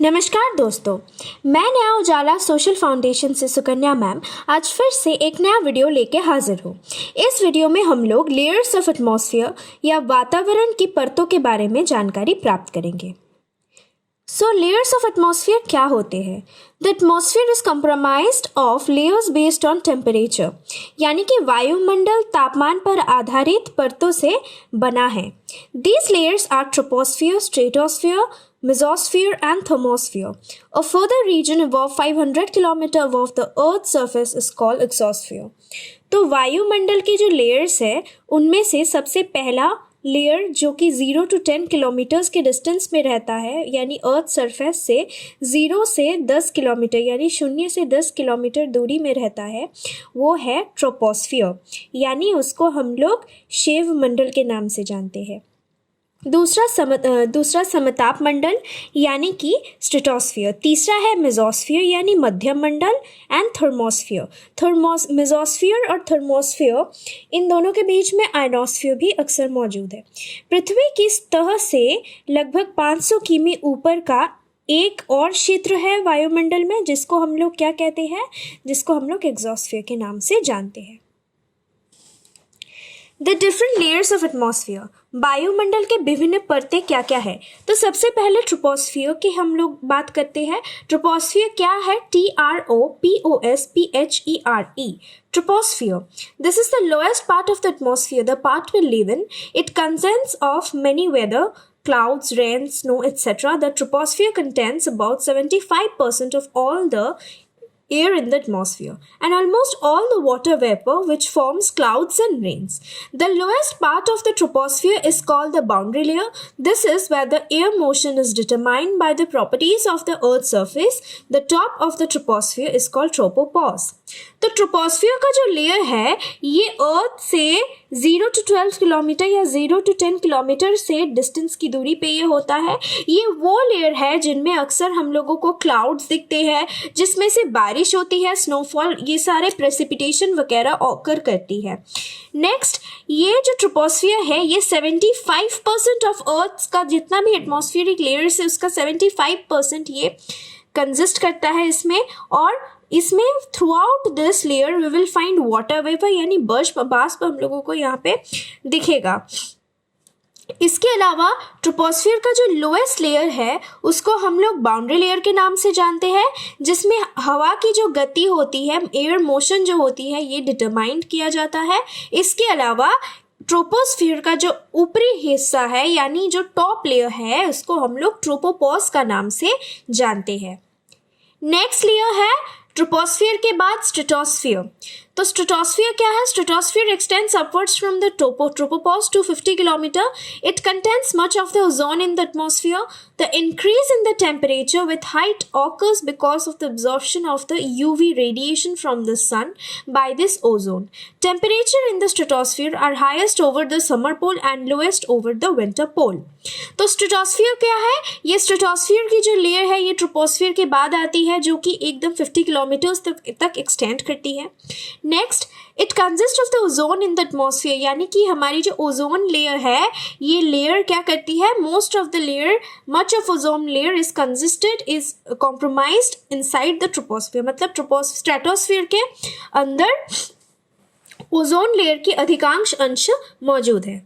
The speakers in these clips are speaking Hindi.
नमस्कार दोस्तों, मैं नया उजाला सोशल फाउंडेशन से सुकन्या मैम आज फिर से एक नया वीडियो लेके हाजिर हूँ। इस वीडियो में हम लोग लेयर्स ऑफ एटमॉस्फेयर या वातावरण की परतों के बारे में जानकारी प्राप्त करेंगे। सो लेयर्स ऑफ एटमॉस्फेयर क्या होते हैं? The atmosphere is compromised of layers based on temperature, यानी कि वायुमंडल तापमान पर आधारित परतों से बना है। These layers are troposphere, stratosphere, mesosphere and thermosphere. A further region above 500 km above the Earth's surface is called exosphere. तो वायुमंडल की जो लेयर्स है उनमें से सबसे पहला लेयर जो कि 0 to 10 किलोमीटर्स के डिस्टेंस में रहता है, यानी अर्थ सरफेस से 0 से 10 किलोमीटर यानी 0 से 10 किलोमीटर दूरी में रहता है, वो है ट्रोपोस्फियर, यानी उसको हम लोग शिव मंडल के नाम से जानते हैं। दूसरा समताप मंडल यानी कि स्ट्रेटोस्फियर। तीसरा है मेसोस्फियर यानी मध्यम मंडल एंड थर्मोस्फियर। मेसोस्फियर और थर्मोस्फियर, इन दोनों के बीच में आयनोस्फियर भी अक्सर मौजूद है। पृथ्वी की सतह से लगभग 500 किमी ऊपर का एक और क्षेत्र है वायुमंडल में, जिसको हम लोग क्या कहते हैं? जिसको हम लोग एक्सोस्फियर के नाम से जानते हैं। The different layers of atmosphere, वायुमंडल के विभिन्न परतें क्या क्या है? तो सबसे पहले ट्रोपोस्फियर की हम लोग बात करते हैं। ट्रोपोस्फियर क्या है? TROPOSPHERE, troposphere. This is the lowest part of the atmosphere, the part we live in. It consists of many weather, clouds, rain, snow, etc. The troposphere contains about 75% of all the air in the atmosphere and almost all the water vapor which forms clouds and rains. The lowest part of the troposphere is called the boundary layer. This is where the air motion is determined by the properties of the earth's surface. The top of the troposphere is called tropopause. तो ट्रोपोस्फियर का जो लेयर है ये अर्थ से 0 to 12 किलोमीटर या 0 to 10 किलोमीटर से डिस्टेंस की दूरी पे ये होता है। ये वो लेयर है जिनमें अक्सर हम लोगों को क्लाउड्स दिखते हैं, जिसमें से बारिश होती है, स्नोफॉल, ये सारे प्रेसिपिटेशन वगैरह ऑकर करती है। नेक्स्ट, ये जो ट्रोपोस्फियर है ये 75% ऑफ अर्थ का जितना भी एटमॉस्फेरिक लेयर्स है उसका 75% ये कंसिस्ट करता है इसमें। और इसमें throughout this layer we will find water vapour यानी बाष्प हम लोगों को यहाँ पे दिखेगा। इसके अलावा ट्रोपोस्फियर का जो लोएस्ट लेयर है उसको हम लोग बाउंड्री लेयर के नाम से जानते हैं, जिसमें हवा की जो गति होती है, एयर मोशन जो होती है, ये डिटरमाइंड किया जाता है। इसके अलावा ट्रोपोस्फियर का जो ऊपरी हिस्सा है यानी जो टॉप लेयर है उसको हम लोग ट्रोपोपॉज का नाम से जानते हैं। नेक्स्ट लेयर है ट्रोपोस्फियर के बाद स्ट्रेटोस्फियर। तो स्ट्रेटोस्फियर क्या है? Stratosphere x tends upwards from the tropopause to 50 kilometre. It contains much of the ozone in the atmosphere. The increase in the temperature with height occurs because of the absorption of the UV radiation from the sun by this ozone. Temperature in the stratosphere are highest over the summer pole and lowest over the winter pole. तो स्ट्रेटोस्फियर क्या है? ये स्ट्रेटोस्फियर की जो लेयर है ये ट्रोपोस्फियर के बाद आती है, जो कि एकदम 50 किलोमीटर्स तक एक्सटेंड करती है। Next, it consist of the ozone in the atmosphere, यानी कि हमारी जो ओजोन लेयर है ये लेयर क्या करती है? Most of the layer, much of ozone layer is compromised inside the troposphere. मतलब स्ट्रेटोस्फियर के अंदर ओजोन लेयर की अधिकांश अंश मौजूद है।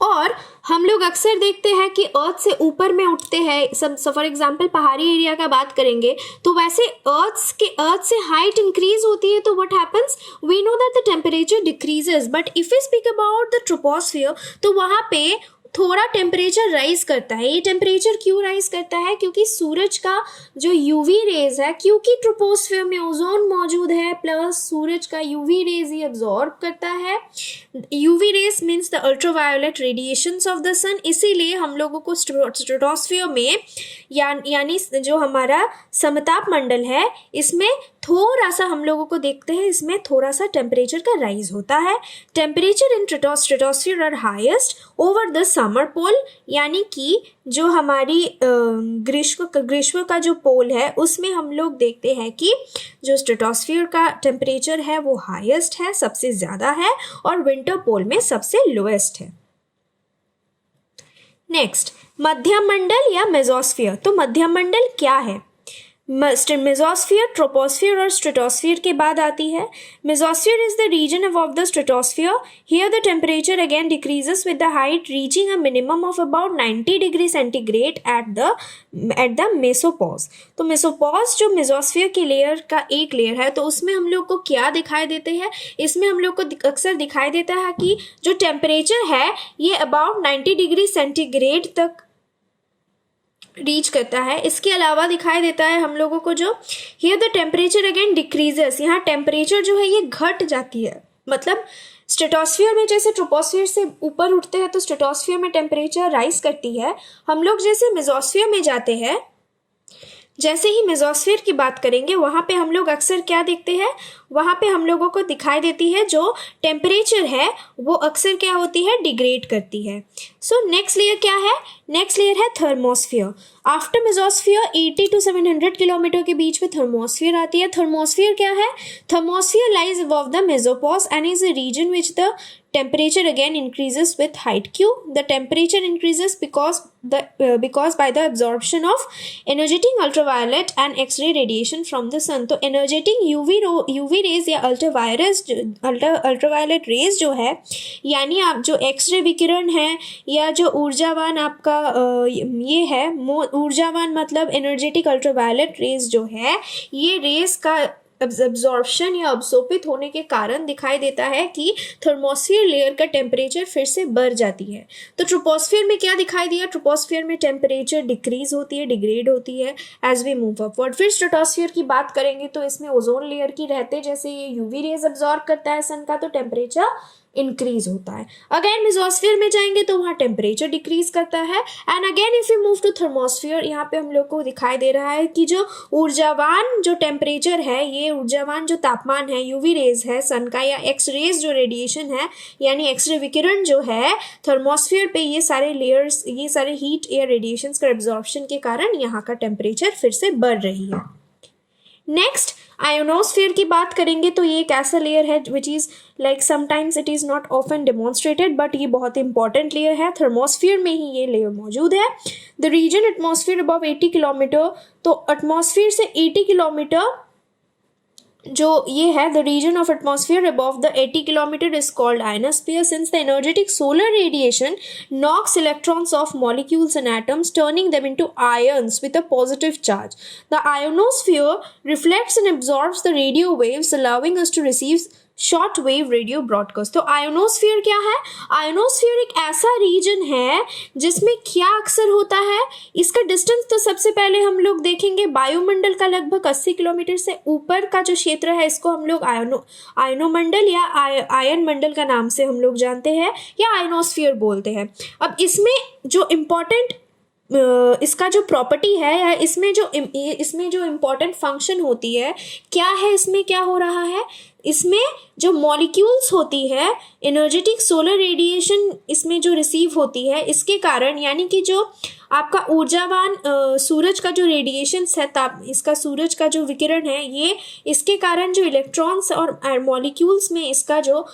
और हम लोग अक्सर देखते हैं कि अर्थ से ऊपर में उठते हैं, सब फॉर एग्जांपल पहाड़ी एरिया का बात करेंगे तो वैसे अर्थ से हाइट इंक्रीज होती है तो what happens? We know that the temperature decreases, but if we speak about the troposphere तो वहाँ पे थोड़ा टेम्परेचर राइज करता है। ये टेम्परेचर क्यों राइज करता है? क्योंकि सूरज का जो यूवी रेज है, क्योंकि ट्रोपोस्फियर में ओजोन मौजूद है प्लस सूरज का यूवी रेज ये अब्जॉर्ब करता है। UV rays means the ultraviolet radiations of the sun. इसीलिए हम लोगों को स्ट्रेटोस्फियर में यानी जो हमारा समताप मंडल है इसमें थोड़ा सा हम लोगों को देखते हैं, इसमें थोड़ा सा टेम्परेचर का राइज होता है। Temperature in stratosphere are highest over the summer pole, यानी कि जो हमारी ग्रीष्म का जो पोल है उसमें हम लोग देखते हैं कि जो स्ट्रेटोस्फियर का टेम्परेचर है वो हाईएस्ट है, सबसे ज़्यादा है, और विंटर पोल में सबसे लोएस्ट है। नेक्स्ट, मध्यमंडल या मेसोस्फीयर। तो मध्यमंडल क्या है? मेसोस्फीयर, ट्रोपोस्फीयर और स्ट्रेटोस्फीयर के बाद आती है। Mesosphere is the region above the stratosphere. Here the temperature again decreases with the height, reaching a minimum of about 90 degree centigrade at the mesopause. तो मेसोपॉज जो मेसोस्फीयर के लेयर का एक लेयर है, तो उसमें हम लोग को क्या दिखाई देते हैं? इसमें हम लोग को अक्सर दिखाई देता है कि जो टेम्परेचर है ये अबाउट 90 डिग्री सेंटीग्रेड तक रीच करता है। इसके अलावा दिखाई देता है हम लोगों को जो here the temperature again decreases, यहाँ टेम्परेचर जो है ये घट जाती है। मतलब स्ट्रेटोस्फीयर में जैसे ट्रोपोस्फीयर से ऊपर उठते हैं तो स्ट्रेटोस्फीयर में टेम्परेचर राइज करती है। हम लोग जैसे मेसोस्फीयर में जाते हैं, जैसे ही मेसोस्फीयर की बात करेंगे वहाँ पे हम लोग अक्सर क्या देखते हैं, वहाँ पे हम लोगों को दिखाई देती है जो टेम्परेचर है वो अक्सर क्या होती है, डिग्रेड करती है। सो नेक्स्ट लेयर क्या है? नेक्स्ट लेयर है thermosphere. After mesosphere 80 to 700 kilometre के बीच में थर्मोस्फीयर आती है। थर्मोस्फीयर क्या है? Thermosphere lies above the mesopause and is a region which the temperature again increases with height. Q, the temperature increases because by the absorption of energetic ultraviolet and X-ray radiation from the sun. तो energetic UV rays या ultraviolet rays जो है, यानी आप जो एक्सरे विकिरण है या जो ऊर्जावान आपका ये है, ऊर्जावान मतलब एनर्जेटिक अल्ट्रावायलेट रेज जो है, ये रेज का एब्जॉर्प्शन या अब्सोर्बित होने के कारण दिखाई देता है कि थर्मोस्फीयर लेयर का टेम्परेचर फिर से बढ़ जाती है। तो ट्रोपोस्फीयर में क्या दिखाई दिया? ट्रोपोस्फीयर में टेम्परेचर डिक्रीज होती है, डिग्रेड होती है एज वी मूव अपवर्ड। फिर स्ट्रेटोस्फीयर की बात करेंगे तो इसमें ओजोन लेयर की रहते, जैसे ये यूवी रेज एब्जॉर्ब करता है सन का, तो टेम्परेचर इंक्रीज होता है। अगेन मेसोस्फीयर में जाएंगे तो वहाँ टेम्परेचर डिक्रीज करता है। And again if you move to thermosphere, यहाँ पे हम लोग को दिखाई दे रहा है कि जो ऊर्जावान जो टेम्परेचर है, ये ऊर्जावान जो तापमान है, यूवी रेज है सन का या एक्स रेज जो रेडिएशन है यानी एक्सरे विकिरण जो है, थर्मोस्फीयर पे ये सारे लेयर्स, ये सारे हीट या रेडिएशन का एब्जॉर्प्शन के कारण यहाँ का टेम्परेचर फिर से बढ़ रही है। नेक्स्ट आयोनोस्फीयर की बात करेंगे तो ये एक ऐसा लेयर है which is like sometimes it is not often demonstrated, but ये बहुत इंपॉर्टेंट लेयर है। थर्मोस्फीयर में ही ये लेयर मौजूद है। The region atmosphere above 80 kilometre, तो एटमॉस्फेयर से 80 किलोमीटर जो ये है, the region of atmosphere above the 80 kilometre is called ionosphere since the energetic solar radiation knocks electrons off molecules and atoms, turning them into ions with a positive charge. The ionosphere reflects and absorbs the radio waves, allowing us to receive short wave radio broadcast. तो आयोनोस्फीयर क्या है? आयोनोस्फीयर एक ऐसा रीजन है जिसमें क्या अक्सर होता है, इसका डिस्टेंस तो सबसे पहले हम लोग देखेंगे वायुमंडल का लगभग 80 किलोमीटर से ऊपर का जो क्षेत्र है इसको हम लोग आयनोमंडल या आयन मंडल का नाम से हम लोग जानते हैं या आयोनोस्फीयर बोलते हैं। अब इसमें जो इम्पोर्टेंट इसका जो प्रॉपर्टी है या इसमें जो इम्पोर्टेंट फंक्शन होती है, क्या है, इसमें क्या हो रहा है, इसमें जो मॉलिक्यूल्स होती है, एनर्जेटिक सोलर रेडिएशन इसमें जो रिसीव होती है, इसके कारण यानी कि जो आपका ऊर्जावान सूरज का जो रेडिएशन है, इसका सूरज का जो विकिरण है, ये इसके कारण जो इलेक्ट्रॉन्स और मॉलिक्यूल्स में इसका जो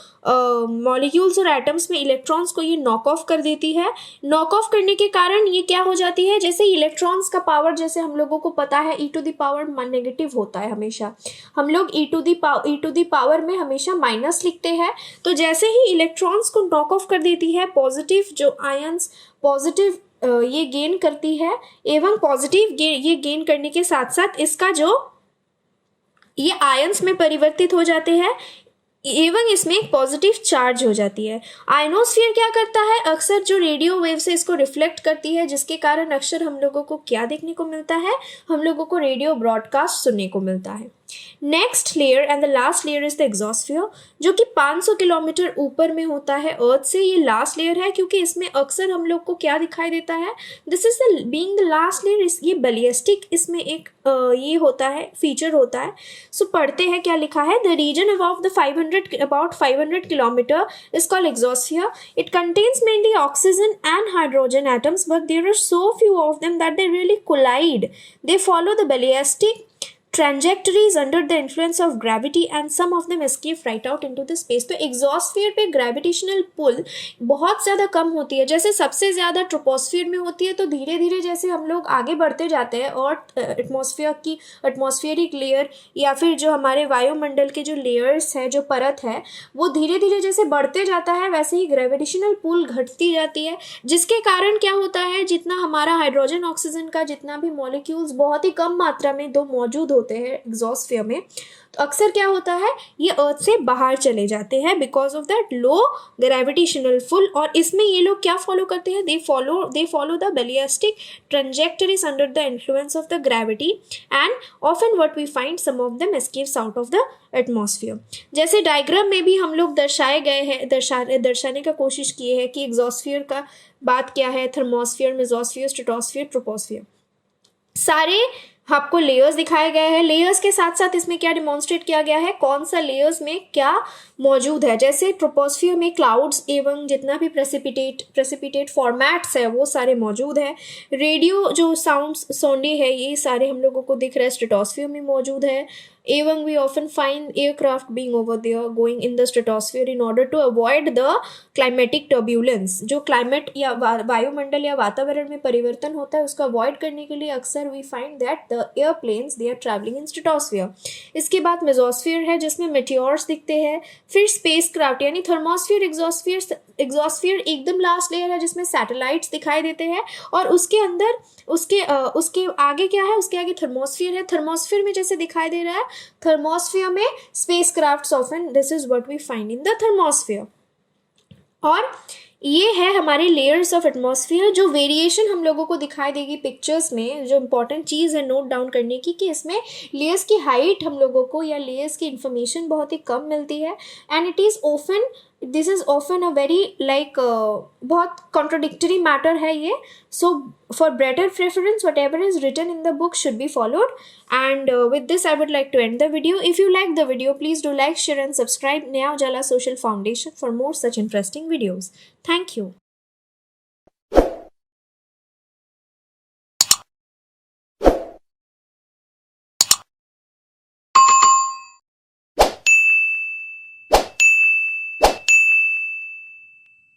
मॉलिक्यूल्स और एटम्स में इलेक्ट्रॉन्स को ये नॉक ऑफ कर देती है। नॉक ऑफ करने के कारण ये क्या हो जाती है, जैसे इलेक्ट्रॉन्स का पावर, जैसे हम लोगों को पता है e⁻⁻ नेगेटिव होता है हमेशा, हम लोग e⁻ पावर में हमेशा माइनस लिखते हैं। तो जैसे ही इलेक्ट्रॉन्स को नॉक ऑफ कर देती है, पॉजिटिव जो आयंस पॉजिटिव ये गेन करती है, एवं पॉजिटिव ये गेन करने के साथ साथ इसका जो ये आयंस में परिवर्तित हो जाते हैं एवं इसमें एक पॉजिटिव चार्ज हो जाती है। आयनोस्फीयर क्या करता है, अक्सर जो रेडियो वेव से इसको रिफ्लेक्ट करती है, जिसके कारण अक्सर हम लोगों को क्या देखने को मिलता है, हम लोगों को रेडियो ब्रॉडकास्ट सुनने को मिलता है। Next layer and the last layer is the exosphere, जो कि 500 किलोमीटर ऊपर में होता है अर्थ से। ये लास्ट लेयर है क्योंकि इसमें अक्सर हम लोग को क्या दिखाई देता है, this is the being the last layer, ये बैलिस्टिक इसमें एक ये होता है, फीचर होता है। सो पढ़ते हैं क्या लिखा है, the region about 500 kilometre is called exosphere. It contains mainly oxygen and hydrogen atoms, but there are so few of them that they really collide, they follow the ballistic trajectories under the influence of gravity and some of them escape right out into the space. तो एग्जॉस्फियर पे ग्रेविटेशनल पुल बहुत ज़्यादा कम होती है, जैसे सबसे ज़्यादा ट्रोपोस्फियर में होती है, तो धीरे धीरे जैसे हम लोग आगे बढ़ते जाते हैं और एटमॉस्फेरिक लेयर या फिर जो हमारे वायुमंडल के जो लेयर्स है, जो परत है, वो धीरे धीरे जैसे बढ़ते जाता है वैसे ही ग्रेविटेशनल पुल घटती जाती है, जिसके कारण क्या होता है, जितना हमारा हाइड्रोजन ऑक्सीजन का जितना भी मॉलिक्यूल्स बहुत ही कम मात्रा में दो मौजूद होते हैं एग्जॉस्फियर में, तो अक्सर क्या होता है, ये अर्थ से बाहर चले जाते हैं because of that low gravitational pull. और इसमें ये लोग क्या फॉलो करते हैं, they follow the ballistic trajectories under the influence of the gravity and often what we find some of them escapes out of the atmosphere. जैसे डायग्राम में भी हम लोग दर्शाए गए हैं, दर्शाने का कोशिश किए हैं कि एग्जॉस्फियर का बात क्या है, थर्मोस्फियर, मेसोस्फियर, स्ट्रेटोस्फियर, ट्रोपोस्फियर, सारे आपको लेयर्स दिखाए गए हैं। लेयर्स के साथ साथ इसमें क्या डिमॉन्स्ट्रेट किया गया है, कौन सा लेयर्स में क्या मौजूद है। जैसे ट्रोपोस्फियर में क्लाउड्स एवं जितना भी प्रेसिपिटेट फॉर्मेट्स है वो सारे मौजूद है। रेडियो जो सोंडे है ये सारे हम लोगों को दिख रहे हैं, स्ट्रेटोस्फियर में मौजूद है। एवं we often find aircraft being over there going in the stratosphere in order to avoid the climatic turbulence. जो क्लाइमेट या वायुमंडल या वातावरण में परिवर्तन होता है उसको अवॉइड करने के लिए अक्सर we find that the airplanes they are travelling in stratosphere. इसके बाद मेसोस्फियर है जिसमें मेटियोर्स दिखते हैं। फिर स्पेस क्राफ्ट यानी थर्मोस्फियर, एग्जॉस्फियर एकदम लास्ट लेयर है जिसमें सैटेलाइट्स दिखाई देते हैं, और उसके अंदर उसके आगे क्या है, उसके आगे थर्मोस्फियर है। थर्मोस्फियर में जैसे दिखाई दे रहा है, थर्मोस्फियर में spacecraft often, this is what we find in the thermosphere. और ये है हमारे लेयर्स ऑफ एटमॉस्फेयर। जो वेरिएशन हम लोगों को दिखाई देगी पिक्चर्स में, जो इंपॉर्टेंट चीज़ है नोट डाउन करने की, कि इसमें लेयर्स की हाइट हम लोगों को या लेयर्स की इंफॉर्मेशन बहुत ही कम मिलती है, and it is often, this is often a very बहुत कॉन्ट्रोडिक्टरी मैटर है ये। So for better preference whatever is written in the book should be followed. And with this I would like to end the video. If you like the video, please do like, share and subscribe Naya Ujala Social Foundation for more such interesting videos. Thank you.